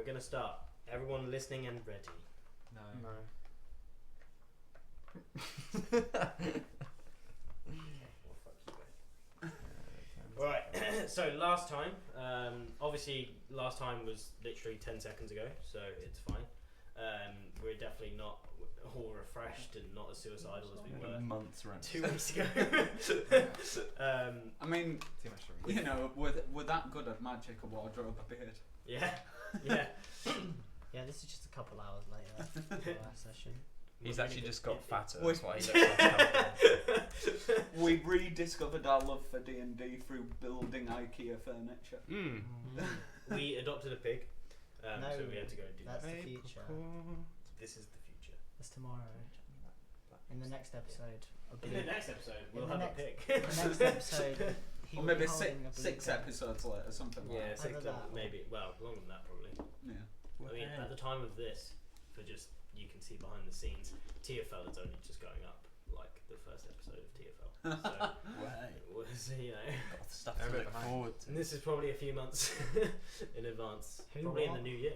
we're gonna start. Everyone listening and ready. No. Right, so last time, obviously last time was literally 10 seconds ago, so it's fine. We're definitely not all refreshed and not as suicidal as we were months around 2 weeks ago. I mean, too much to read. you know, we're that good at magic, a wardrobe, a beard. Yeah. Yeah, this is just a couple hours later for our session. He's actually just got fatter. Wait. That's why he looks like We rediscovered our love for D&D through building IKEA furniture. We adopted a pig, No, so we had to go and do that's that. the future. This is the future. That's tomorrow. In the next episode. In the next episode, we'll the have next- a pig. In the next episode, he Or will maybe be holding a blue six pen. episodes later, something like Yeah, that. six, Either that or- maybe. Well, longer than that probably. Yeah. I mean, at the time of this, for just you can see behind the scenes, TFL is only just going up, like the first episode of TFL. So it was, you know, got stuff to look forward to. and this is probably a few months in advance, Who probably in what? the new year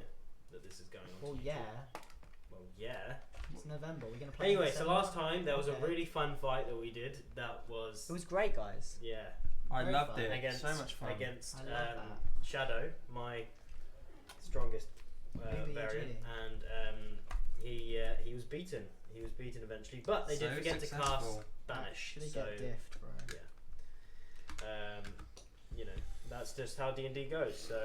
that this is going on. Well, to yeah. YouTube. Well, yeah. It's November. We're gonna play. in Anyway, so December. last time there was a Okay. really fun fight that we did. That was It was great, guys. yeah I Very loved fun. it. against So much fun. against I love that. Shadow, my strongest BBG. variant, and he was beaten. He was beaten eventually, but they did So forget to cast successful. Banish. Actually So get diffed, bro. you know, that's just how D&D goes. So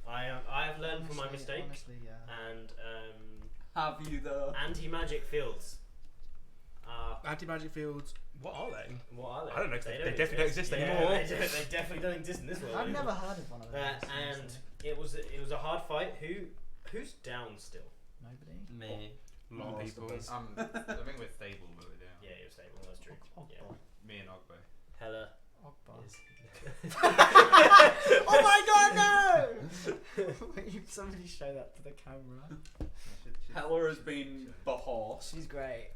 I have learned from my mistake, Honestly, yeah. and Have you though? anti-magic fields. Anti-magic fields, what are they? What are they? I don't know, 'cause they don't definitely don't exist Yeah, anymore. They definitely don't exist in this world. I've anymore. never heard of one of those. And honestly. it was a hard fight. Who's down still? Nobody. Me. A lot of Most people. of us. I think we're stable, but we're down. Yeah, you're stable. That's true. Yeah. Me and Ogbo. Hella Ogbar. is. Oh my god, no! Somebody show that to the camera. Hella has been the horse. She's great.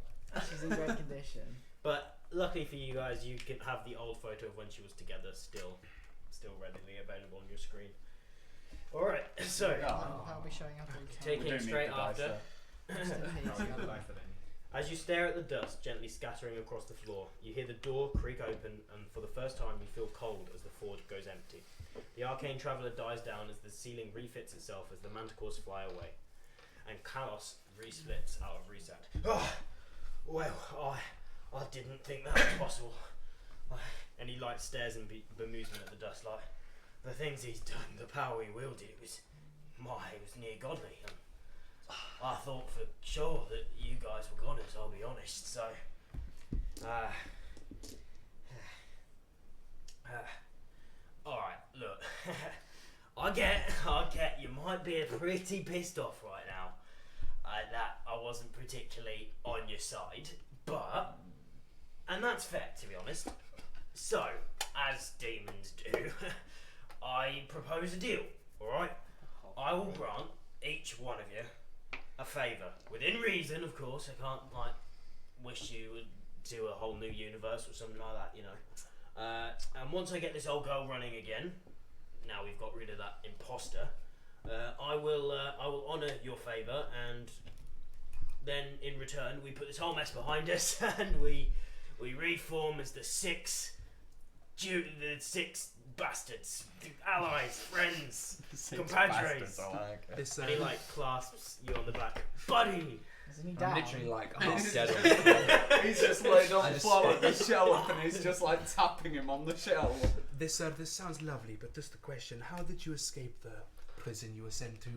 She's in great condition. But luckily for you guys, you can have the old photo of when she was together still readily available on your screen. All right, so I'll be showing up on Taking We don't need straight the dice after. camera. As you stare at the dust gently scattering across the floor, you hear the door creak open, and for the first time you feel cold as the forge goes empty. The arcane traveller dies down as the ceiling refits itself as the manticores fly away, and Kalos resplits out of reset. Oh, well, I didn't think that was possible. And he stares in bemusement at the dust, like, the things he's done, the power he wielded, it was near godly. And I thought for sure that you guys were goners, I'll be honest, so alright, look. I get you might be pretty pissed off right now that I wasn't particularly on your side, but and that's fair, to be honest. So, as demons do, I propose a deal, alright? I will grant each one of you a favour, within reason, of course. I can't wish you to a whole new universe or something like that, you know. And once I get this old girl running again, now we've got rid of that imposter, I will honour your favour, and then in return we put this whole mess behind us, and we reform as the six bastards, allies, friends, compadres. This, And he clasps you on the back, buddy. Isn't he down? I'm literally half dead on the floor. He's just laid on I the just floor sit- with the shelf and he's just tapping him on the shelf. This sounds lovely, but just a question: how did you escape the prison you were sent to?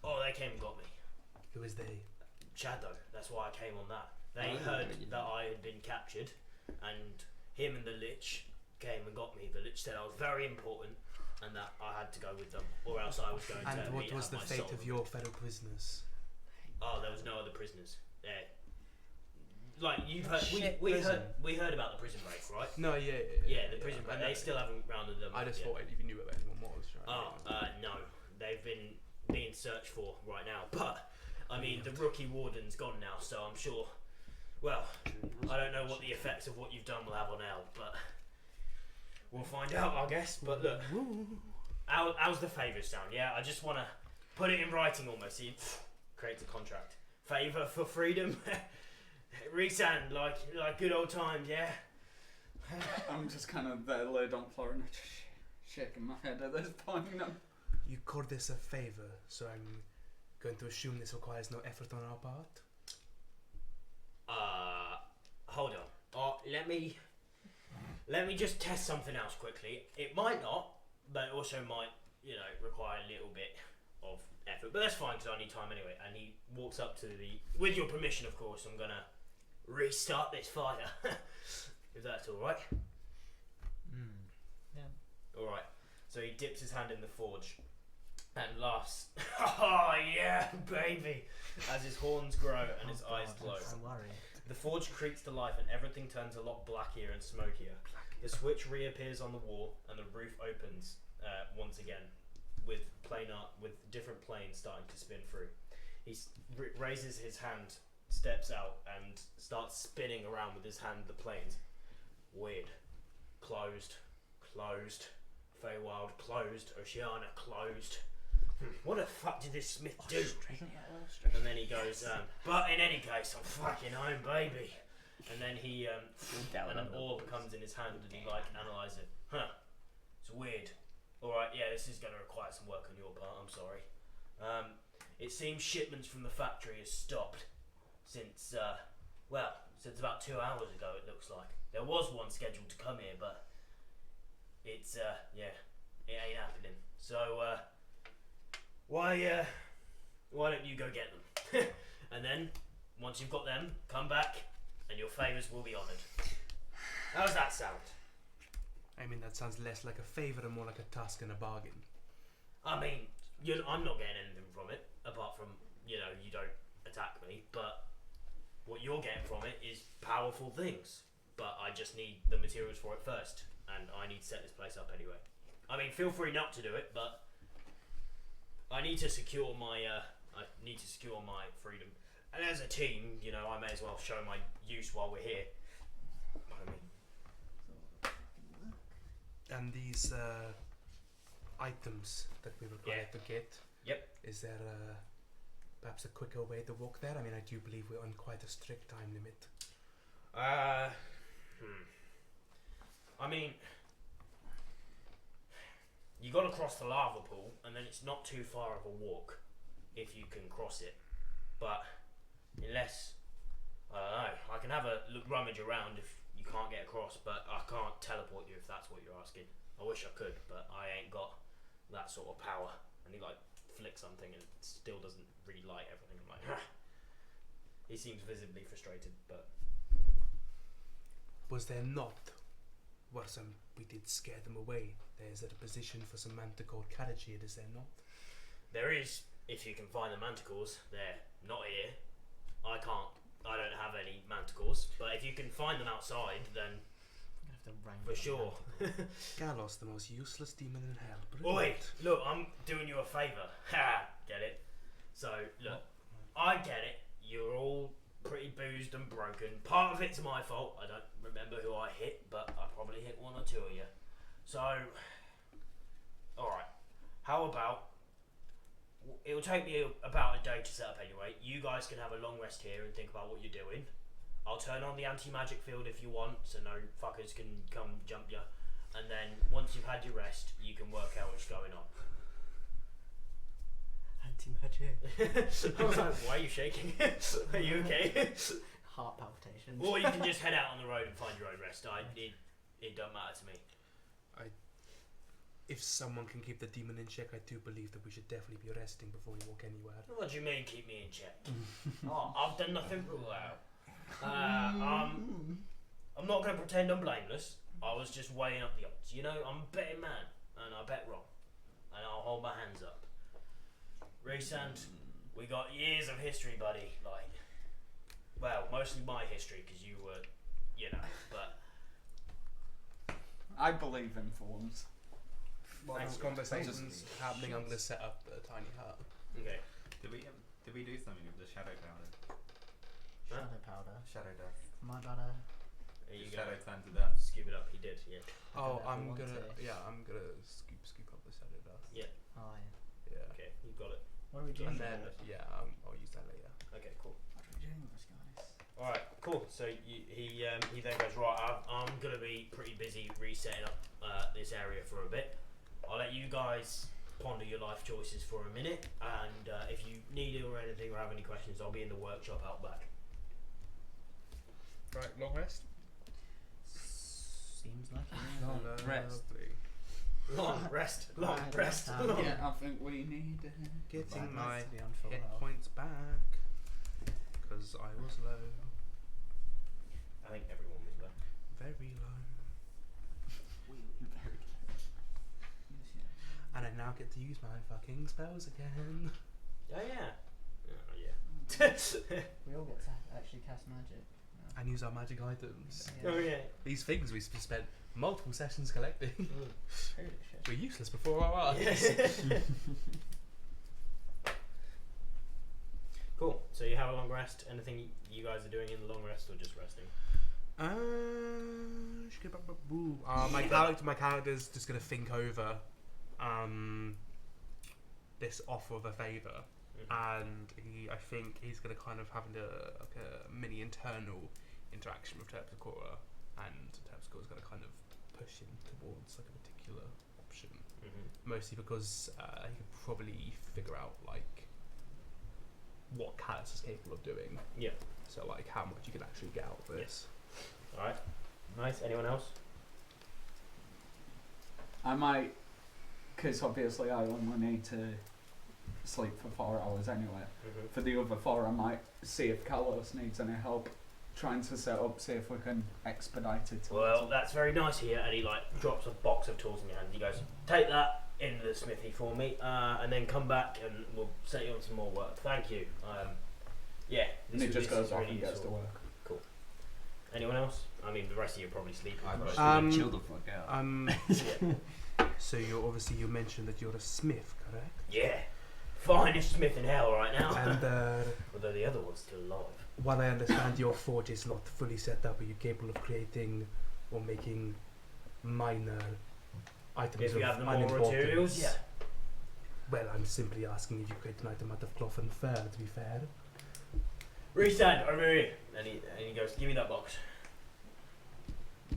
Oh, they came and got me. Who is they? Shadow. That's why I came on that. They heard that I had been captured, and him and the Lich came and got me. The Lich said I was very important, and that I had to go with them, or else I was going to. And what was the fate of your fellow prisoners? Oh, there was no other prisoners. Yeah. You've heard, Shit, we prison. heard about the prison break, right? No, yeah. Yeah, the prison break. I know. They still haven't rounded them. I just yet. thought if you knew where anyone was. Oh, no. They've been being searched for right now. But, I mean, the rookie warden's gone now, so I'm sure... Well, I don't know what the effects of what you've done will have on El, but... We'll find out, I guess. But look, how's the favours sound? Yeah, I just want to put it in writing almost. He creates a contract. Favour for freedom. Resand like good old times, yeah. I'm just kind of there laid on the floor and shaking my head at this point. You call this a favor, so I'm going to assume this requires no effort on our part. Hold on. Let me just test something else quickly. It might not, but it also might, require a little bit of effort. But that's fine because I need time anyway. And he walks up to with your permission, of course, I'm gonna restart this fire. If that's all right. Yeah. All right. So he dips his hand in the forge and laughs. Oh yeah, baby! As his horns grow and his eyes glow. I'm so worried. The forge creaks to life and everything turns a lot blackier and smokier. The switch reappears on the wall and the roof opens once again, with different planes starting to spin through. He raises his hand, steps out, and starts spinning around with his hand the planes. Weird. Closed. Feywild closed. Oceana closed. What the fuck did this smith do? And then he goes, but in any case, I'm fucking home, baby. And then he, and an orb comes in his hand and he analyses it. Huh. It's weird. Alright, yeah, this is going to require some work on your part, I'm sorry. It seems shipments from the factory has stopped since about 2 hours ago, it looks like. There was one scheduled to come here, but it's, it ain't happening. So, why don't you go get them? And then, once you've got them, come back, and your favours will be honoured. How's that sound? I mean, that sounds less like a favor and more like a task and a bargain. I mean, I'm not getting anything from it, apart from, you don't attack me, but what you're getting from it is powerful things. But I just need the materials for it first, and I need to set this place up anyway. I mean, feel free not to do it, but I need to secure my freedom. And as a team, I may as well show my use while we're here. I mean, And these items that we require to get. Yep. Is there perhaps a quicker way to walk there? I mean, I do believe we're on quite a strict time limit. I mean, you got to cross the lava pool, and then it's not too far of a walk if you can cross it. But unless, I don't know, I can have a rummage around if you can't get across, but I can't teleport you if that's what you're asking. I wish I could, but I ain't got that sort of power. And he flicks something and it still doesn't really light everything. I'm like, he seems visibly frustrated, but Was there not? We did scare them away. There's a position for some manticore carriage here, is there not? there is, if you can find the manticores. They're not here. I don't have any manticores, but if you can find them outside, then I'm gonna have to wrangle for them sure. Kalos, the most useless demon in hell. Oh wait, look, I'm doing you a favour. Ha! Get it? So, look, I get it. You're all pretty boozed and broken. Part of it's my fault. I don't remember who I hit, but I probably hit one or two of you. So, alright. How about, it'll take me about a day to set up anyway. You guys can have a long rest here and think about what you're doing. I'll turn on the anti-magic field if you want, so no fuckers can come jump you. And then, once you've had your rest, you can work out what's going on. Anti-magic. I was like, why are you shaking? Are you okay? Heart palpitations. Or you can just head out on the road and find your own rest. It don't matter to me. If someone can keep the demon in check, I do believe that we should definitely be resting before we walk anywhere. What do you mean, keep me in check? Oh, I've done nothing wrong. I'm not going to pretend I'm blameless. I was just weighing up the odds. You know, I'm a betting man, and I bet wrong. And I'll hold my hands up. Resand, we got years of history, buddy. Well, mostly my history, because you were, but... I believe in for once. While Thanks. this conversation's happening, I'm going to set up the tiny hut. Okay. Did we do something with the shadow powder? Shadow powder. Shadow death. My bada. There you The go. shadow turned to death. Scoop it up, he did, yeah. Oh, if we I'm want gonna, to. I'm gonna scoop up the shadow dust. Yeah. Oh yeah. Yeah. Okay, you got it. What are we doing? And then I'll use that later. Okay, cool. What are we doing, guys? All right, cool. So he then goes, right, I'm gonna be pretty busy resetting up this area for a bit. I'll let you guys ponder your life choices for a minute, and if you need it or anything or have any questions, I'll be in the workshop out back. Right, long rest. Seems like it. Long rest. Long rest, long Right, rest. that's Long. Yeah, I think we need. Getting Right, my nice to be on full hit health. points back because I was low, I think everyone was there. very low, Very and I now get to use my fucking spells again. Oh yeah. Oh yeah. We all get to actually cast magic. And use our magic items. Yeah. Oh yeah. These things we spent multiple sessions collecting Holy shit. were useless before our eyes. Cool. So you have a long rest. Anything you guys are doing in the long rest, or just resting? My character's just gonna think over this offer of a favour, and I think he's gonna kind of have a mini internal interaction with Terpsichore, and Terpsichore is gonna kind of push him towards like a particular option, mostly because he could probably figure out like what Kalos is capable of doing. Yeah. So like how much you can actually get out of this. All right. Nice. Anyone else? I might, because obviously I only need to sleep for 4 hours anyway. For the other 4, I might see if Kalos needs any help trying to set up, see if we can expedite it. Well, that's very nice here, and he like drops a box of tools in your hand. He goes, "Take that into the smithy for me, and then come back, and we'll set you on some more work. Thank you." Yeah. And he just goes off and gets to useful. work. Anyone else? I mean, the rest of you are probably sleeping. I'm but- just chill the fuck out. yeah. So you mentioned that you're a smith, correct? Yeah. Finest smith in hell right now. And Although the other one's still alive. while I understand your forge is not fully set up, are you capable of creating or making minor items If of you have the more unimportance? materials, yeah. Well, I'm simply asking if you create an item out of cloth and fur, to be fair. Restand over here. And he goes, "Give me that box.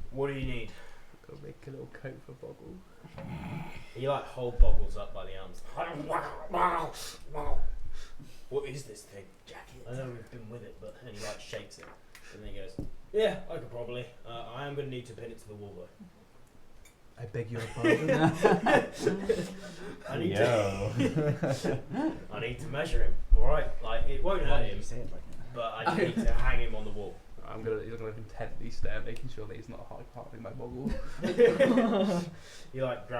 What do you need?" Go make a little coat for Boggle. He like hold Boggles up by the arms. What is this thing? Jacket. I know we've been with it, but and he like shakes it, and then he goes, "Yeah, I could probably. I am going to need to pin it to the wall though. I beg your pardon. I need to. I need to measure him. All right, like it won't hurt him, say it like but I need to hang him on the wall. You're gonna intently stare, making sure that he's not harping my Boggle. He like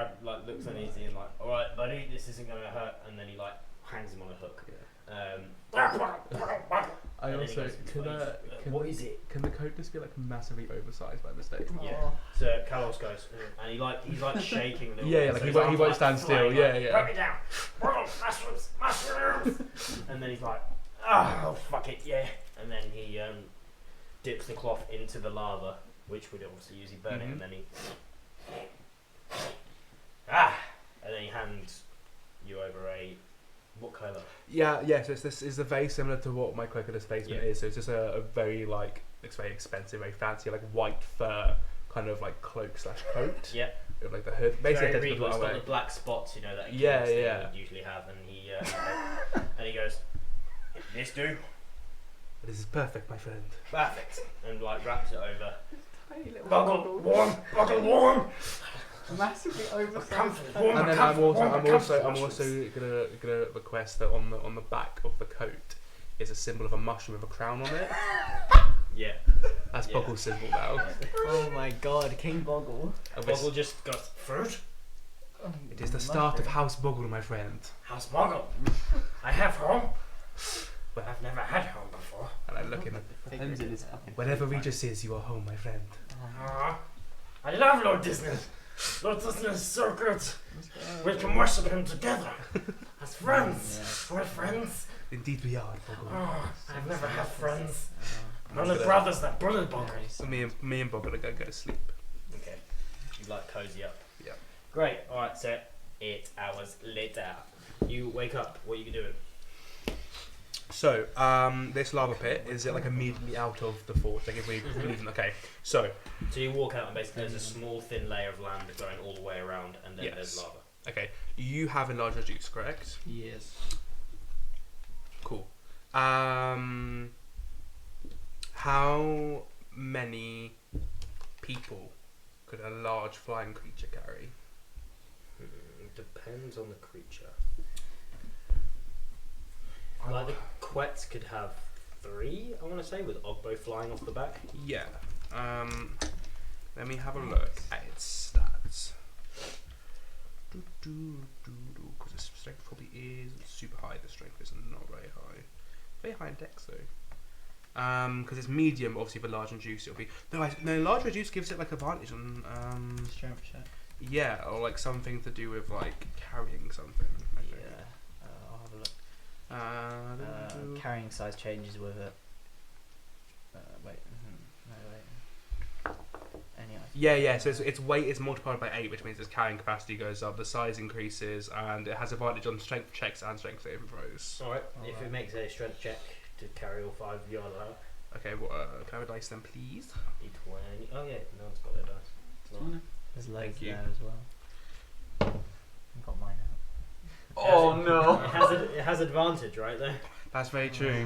looks uneasy and like, "All right, buddy, this isn't going to hurt," and then he like hangs him on a hook. I And then he also goes, what is it? Can the coat just be like massively oversized by mistake? Yeah. So Kalos goes, and he's like shaking a little. Yeah, bit, like so he his won't arms, like stand still. flying, Yeah, like, yeah. Put me down. Mushrooms, mushrooms. And then he's like, "Oh, fuck it, yeah." And then he dips the cloth into the lava, which would obviously usually burn it, and then he and then he hands you over a what colour? Yeah. So this is very similar to what my cloak of displacement is. So it's just a very it's very expensive, very fancy, like white fur kind of like cloak / coat. Yeah. With like the hood, basically Very identical regal. It's to got what I the black spots, you know, that Yeah, kings yeah. would usually have, and he and he goes, "This do wear. This is perfect, my friend. perfect," and like wraps it over. Tiny little Buckle warm. massively oversized. Comfort, warm, And then comfort, I'm warm, also comfort. gonna request that on the back of the coat is a symbol of a mushroom with a crown on it. Yeah. That's Yeah. Boggle's symbol now. Oh my god, King Boggle. Boggle just goes, "Fruit? It is the start of House Boggle, my friend. House Boggle. I have home. Well, I've never had home before. and I look at him. Depends in his fucking. Wherever Regis is, you are home, my friend. I love Lord Disney. Lord Disney is so good. We can worship him together. As friends. We're friends. Indeed, we are, Boggle. Oh, I've never had friends. Only brothers that bully Boggle. So me and Boggle are gonna go to sleep. Okay. You like cozy up. Yeah. Great. Alright, so 8 hours later. You wake up. What are you doing? So, this lava pit, is it like immediately out of the fort? Like if we leave, okay. So you walk out and basically there's a small thin layer of land going all the way around, and then there's Yes. lava. okay, you have enlarged reduce, correct? Yes. Cool. How many people could a large flying creature carry? Depends on the creature. Like the quets could have 3, I want to say, with Ogbo flying off the back. Yeah. Let me have a look at its stats. Because its strength probably is super high. The strength is not very high. Very high in dex though. Because it's medium, obviously for large and juice it'll be. No, large and juice gives it like advantage on. Strength check. Yeah, or like something to do with like carrying something. I think. Yeah. I'll have a look. Carrying size changes with it. Wait. No, wait. Any item. Yeah. So its weight is multiplied by 8, which means its carrying capacity goes up. The size increases, and it has advantage on strength checks and strength saving throws. Alright, if Alright. it makes a strength check to carry all 5, you're allowed. Okay, well, can I have a dice then, please? D20. Oh yeah, no one's got their dice. It's not- There's loads Thank you. there as well. I've got mine out. Oh no! It has advantage, right there. That's very true.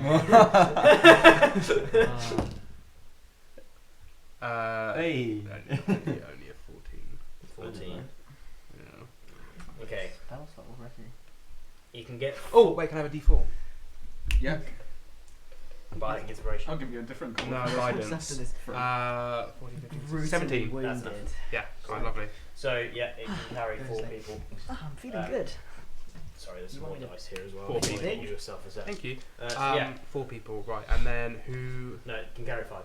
Hey. Only a 14. 14. Yeah. Okay, That was not already. you can get. Oh, wait, can I have a D4? Yeah, But I think inspiration. I'll give you a different colour. No, After guidance. this 14, 15, brutally 17. wounded. That's enough. Yeah, quite lovely. So yeah, it can carry 4 Thursday. people. Oh, I'm feeling Uh, good. Sorry, there's You some more want me to- dice here as well. 4 You people. can get yourself a set. Thank you. So yeah, 4 people, right. And then who... no, it can carry 5.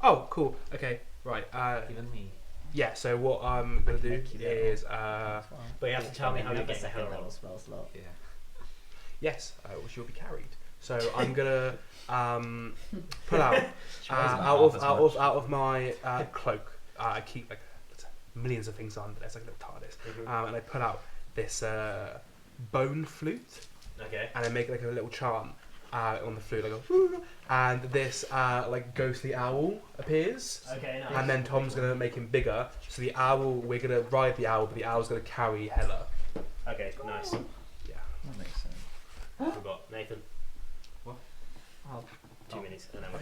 Oh, cool. Okay, right. Even me. Yeah, so what I'm going to do Thank you. is... But you have to tell me how you're getting the hell level roll. spell slot. Yeah. yes, which will be carried. So I'm going to pull out... out of my cloak, I keep like millions of things on, but it's like a little TARDIS, and I pull out this bone flute, Okay. and I make like a little chant on the flute. I go, "Woo," and this like ghostly owl appears, Okay, nice. and then Tom's gonna make him bigger. So the owl, we're gonna ride the owl, but the owl's gonna carry Hella. Okay, nice. Yeah. That makes sense. Forgot Nathan. Oh, 2 minutes, and then we're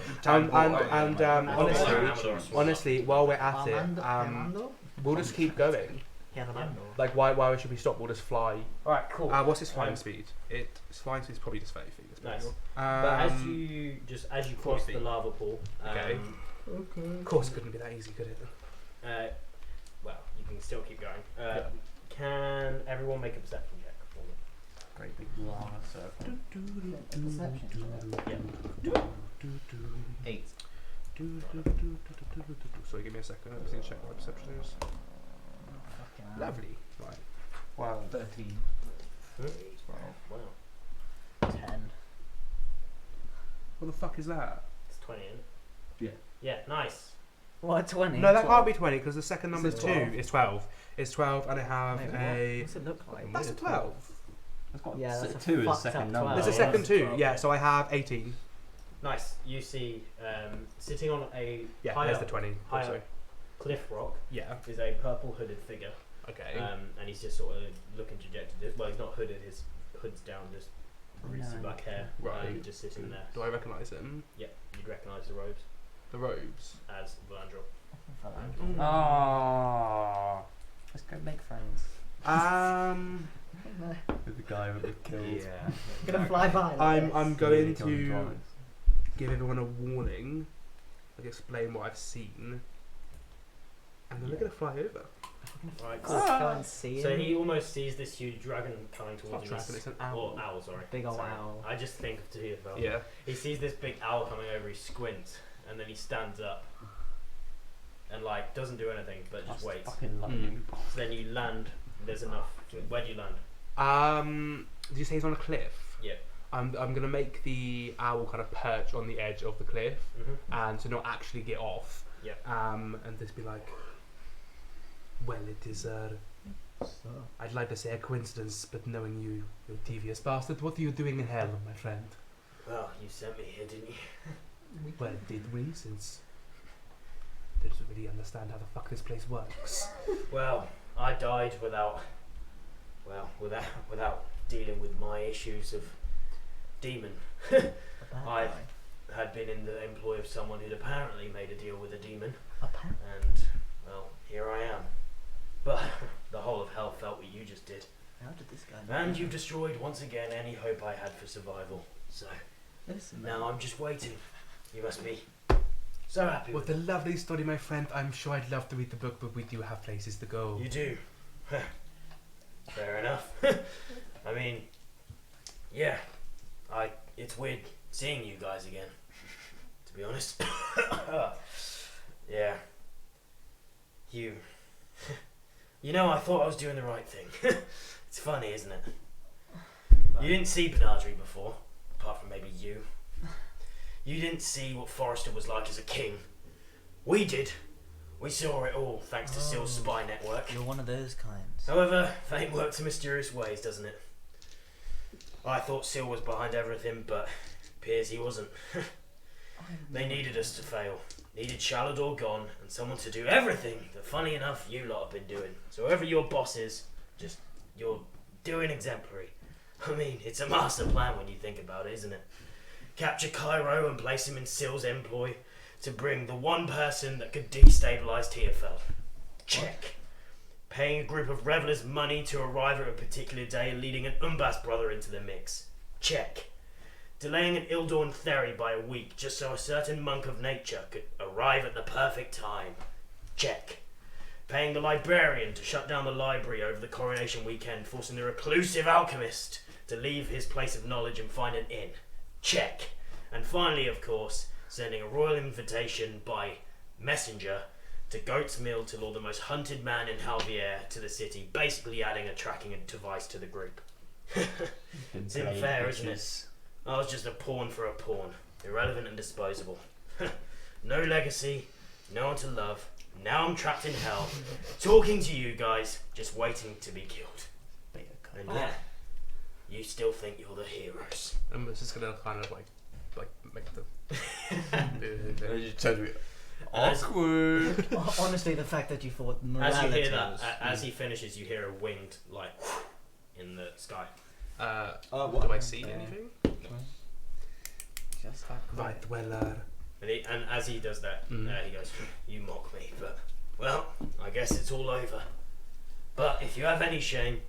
Honestly, while we're at it, Armando? we'll just keep going. Armando. Like, why should we stop? We'll just fly. Alright, cool. What's its flying Um, speed? Its flying speed is probably just 30 feet. It's pretty Nice. cool. But as you cross 40. the lava pool, Okay. Of course, it couldn't be that easy, could it? well, you can still keep going. Yeah. Can everyone make a perception check for me? Great big lava circle. Yeah. 8. Sorry, give me a second. I just need to check what my perception is. Fucking hell. Lovely. Right. Wow. 13. 12. Wow. 10. What the fuck is that? It's 20, isn't it? Yeah. Yeah, nice. What, 20? No, that can't be 20 because the second number Is is it 2. 12? It's 12. It's 12, and I have Wait, a. What's it look like? That's a 12. That's got Yeah, that's a 2 is fucked second up number. 12. There's a yeah, second that's 2. 12, Yeah, yeah. so I have 18. Nice. You see, sitting on a Yeah, high there's up the 20. high Also. up cliff rock Yeah. is a purple hooded figure. Okay. And he's just sort of looking dejected. Well, he's not hooded, his hood's down, just greasy No. black hair. Right. Just sitting there. Do I recognise him? Yep, you'd recognise the robes The robes. as Valandrel. Oh. Let's go make friends. With the guy that we killed. Yeah. Gonna fly by. Like I'm this. going Really killed him to twice. give everyone a warning, like explain what I've seen, and then we're gonna fly over. Right. Let's go and see So him. he almost sees this huge dragon coming It's not towards him. dragon, it's an Or owl. owl, sorry. Big ol' Sorry. owl. I just think of TFL. Yeah. He sees this big owl coming over, he squints, and then he stands up. And like doesn't do anything, but just That's waits. fucking lightning. So then you land. There's enough. Where do you land? Did you say he's on a cliff? Yeah. I'm gonna make the owl kind of perch on the edge of the cliff, and to not actually get off. Yeah. And just be like, well, it is So, I'd like to say a coincidence, but knowing you, you devious bastard, what are you doing in hell, my friend? Well, you sent me here, didn't you? Well, did we, since I didn't really understand how the fuck this place works. Well, I died without dealing with my issues of demon. a bad I- guy. Had been in the employ of someone who'd apparently made a deal with a demon, A pan. and well, here I am. But the whole of hell felt what you just did, How did this guy? and you destroyed once again any hope I had for survival. So Listen, now I'm just waiting. You must be so happy. What With a lovely story, my friend. I'm sure I'd love to read the book, but we do have places to go. You do. Fair enough. I mean, yeah, it's weird seeing you guys again, to be honest. Yeah. You know, I thought I was doing the right thing. It's funny, isn't it? You didn't see Benadry before, apart from maybe you. You didn't see what Forrester was like as a king. We did. We saw it all, thanks to Sill's spy network. You're one of those kinds. However, fate works in mysterious ways, doesn't it? I thought Sill was behind everything, but appears he wasn't. They needed us to fail. Needed Shalador gone, and someone to do everything that, funny enough, you lot have been doing. So whoever your boss is, you're doing exemplary. I mean, it's a master plan when you think about it, isn't it? Capture Cairo and place him in Sill's employ to bring the one person that could destabilize TFL. Check. Paying a group of revelers money to arrive at a particular day and leading an Umbas brother into the mix. Check. Delaying an Ildorn Theory by a week just so a certain monk of nature could arrive at the perfect time. Check. Paying the librarian to shut down the library over the coronation weekend, forcing the reclusive alchemist to leave his place of knowledge and find an inn. Check. And finally, of course, sending a royal invitation by messenger to Goat's Mill to lure the most hunted man in Halvier to the city, basically adding a tracking device to the group. Seems fair, isn't it? I was just a pawn for a pawn, irrelevant and disposable. No legacy, no one to love. Now I'm trapped in hell, talking to you guys, just waiting to be killed. And yeah, you still think you're the heroes. I'm just gonna kind of like make the. As- Awkward. Honestly, the fact that you thought As you morality hear that, was... as he finishes, you hear a winged like in the sky. What? Do I see anything? Just that quiet. Right. Well, And as he does that, Mm. he goes, "You mock me, but well, I guess it's all over. But if you have any shame,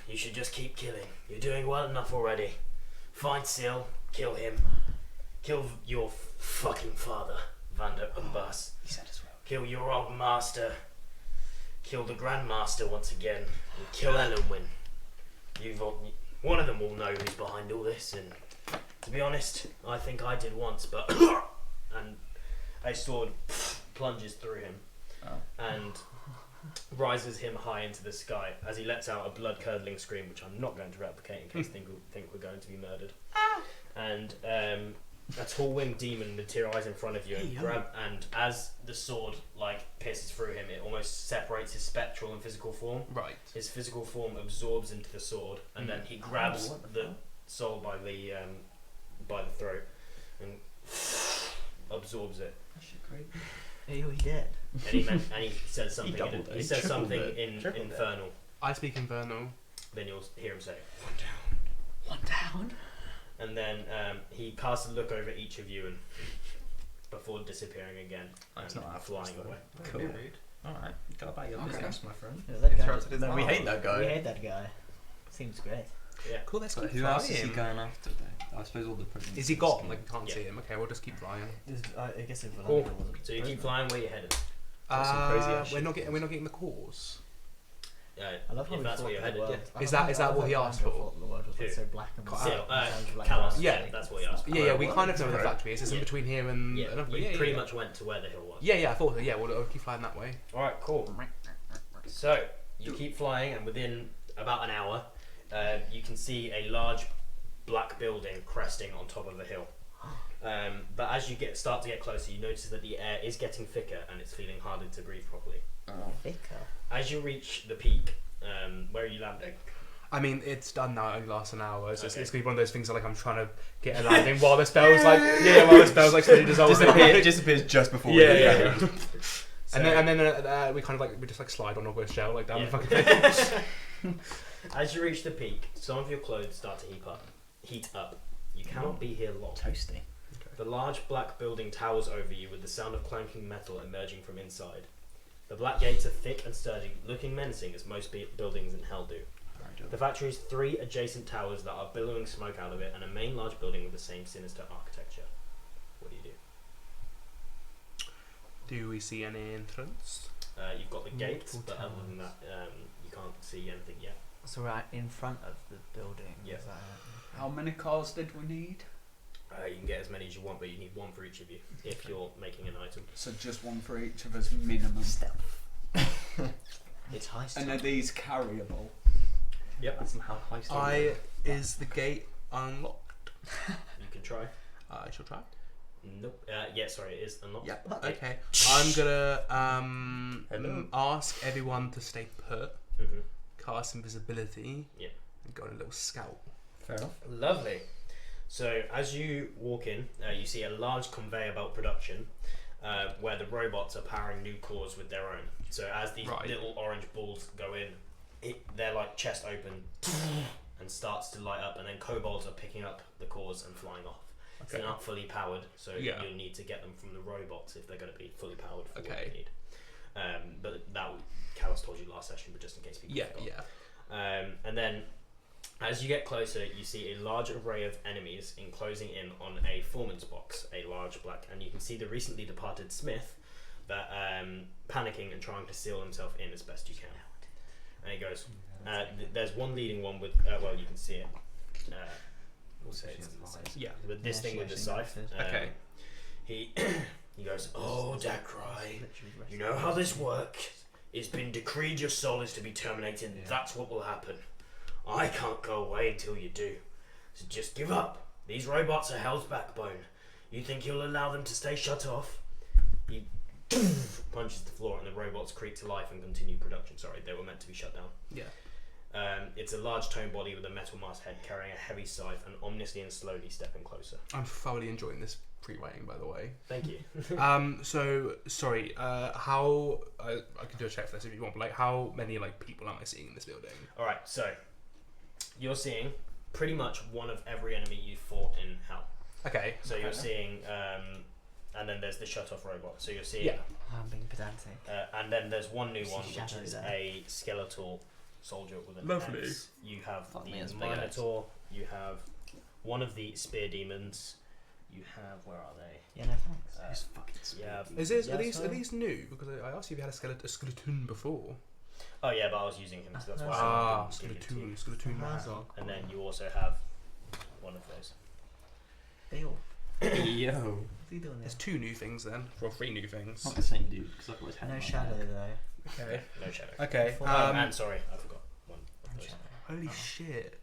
you should just keep killing. You're doing well enough already. Find Sill, kill him, kill your fucking father, Vander Umbas. He said as well. Kill your old master. Kill the Grandmaster once again, and kill Ellenwyn. One of them will know who's behind all this, and to be honest, I think I did once, but and a sword plunges through him and rises him high into the sky as he lets out a blood-curdling scream, which I'm not going to replicate in case think we're going to be murdered. And a tall winged demon materializes in front of you and as the sword pierces through him, it almost separates his spectral and physical form. right. His physical form absorbs into the sword, and then he grabs the soul by the throat and absorbs it. That shit great. Hey, he dead. And he says something. doubled it. He He says tripled something it. in Tripled it. infernal. I speak Infernal. Then you'll hear him say, One down. and then he casts a look over each of you and before disappearing again That's and not after flying us, though. away. Cool. Alright, go about your Okay, business. my friend. Yeah, that guy. Interrupted his No, we monologue. hate that guy. We hate that guy. Seems great. Yeah. Cool. Let's But keep who else is he flying. going after then? I suppose all the prisoners. Is he gone? Like, we can't Yeah. see him. Okay, we'll just keep flying. I guess if Cool. Valanda wasn't So you keep present. flying. Where you headed? That's some crazy ass We're shit. not getting the cause. I love how if we that's thought where you're that the headed. world. Yeah. I Is love that how what he Valanda asked for? thought the world was Who? so black and white. Sill, in terms of, like, Kalos. last Yeah. day. That's what he asked for. Yeah, we what? kind of know where the Right. factory is. It's in Yeah. between here and Yeah, another. you Yeah, pretty yeah. much went to where the hill was. Yeah, I thought so. Yeah, we'll keep flying that way. Alright, cool. So, you keep flying, and within about an hour, you can see a large black building cresting on top of a hill. But as you start to get closer, you notice that the air is getting thicker and it's feeling harder to breathe properly. Vicar. As you reach the peak, where are you landing? I mean, it's done now. It only lasts an hour. So Okay. it's gonna be one of those things that, like, I'm trying to get a landing while the spell's like, while the spell's like slowly dissolving. It disappears just before. Yeah. So- And then we kind of like we just like slide on a shell like down Yeah. the fucking thing. As you reach the peak, some of your clothes start to heat up. You cannot be here long. Toasty. The large black building towers over you with the sound of clanking metal emerging from inside. The black gates are thick and sturdy, looking menacing as most buildings in Hell do. The factory has 3 adjacent towers that are billowing smoke out of it, and a main large building with the same sinister architecture. What do you do? Do we see any entrance? You've got the gates, Multiple but other than that, you can't see anything yet. So we're in front of the building. Yeah. Is that it? How many cars did we need? You can get as many as you want, but you need 1 for each of you if you're making an item. So just 1 for each of us minimum. Stealth. It's high And are these carryable? Yep, That's how high Is the gate unlocked? you can try. I shall try. Nope. Yeah, sorry, it is unlocked. Yep. Okay. I'm gonna Hello. ask everyone to stay put, Mm-hmm. cast invisibility, Yeah. and go on a little scout. Fair enough. Lovely. So as you walk in, you see a large conveyor belt production where the robots are powering new cores with their own. So as these Right. little orange balls go in, they're like chest open and starts to light up, and then kobolds are picking up the cores and flying off. Okay. They're not fully powered, so Yeah. you need to get them from the robots if they're going to be fully powered for what Okay. you need. But that Kalos told you last session, but just in case people Yeah. forgot. Yeah. And then as you get closer, you see a large array of enemies enclosing in on a foreman's box, a large black, and you can see the recently departed smith that panicking and trying to seal himself in as best you can. And he goes, there's one leading one with, well, you can see it. We'll say it's Yeah. with this Yeah, thing she with the actually scythe. noticed. Okay. He goes, oh, Dakrai, you know how this works? It's been decreed your soul is to be terminated, and that's what will happen. I can't go away until you do. So just give up. These robots are Hell's backbone. You think you'll allow them to stay shut off? He punches the floor and the robots creak to life and continue production. Sorry, they were meant to be shut down. Yeah. It's a large tone body with a metal masthead carrying a heavy scythe and ominously and slowly stepping closer. I'm thoroughly enjoying this pre-weighing, by the way. Thank you. So sorry. How I can do a check for this if you want, but like, how many like people am I seeing in this building? Alright, so you're seeing pretty much one of every enemy you fought in Hell. Okay. So you're seeing, and then there's the shut-off robot. So you're seeing, Yeah. I'm being pedantic. and then there's one new See one, which shadow is there. a skeletal soldier with an Lovely. axe. You have Fuck me, the that's a big axe. Minotaur. You have one of the spear demons. You have, where are they? Yeah, no thanks. Yeah. Is this yes, are these new? Because I asked you if you had a skeleton before. Oh yeah, but I was using him, so that's why. Ah, I didn't give it to you. skeleton. Hazel. And then you also have one of those. Bill. Yo. What's he doing There's there? 2 new things then. Well, 3 new things. Not the same dude, because I've always had No him on shadow there. though. Okay. No shadow. Okay. Before- And sorry, I forgot one of No those. shadow. Holy shit.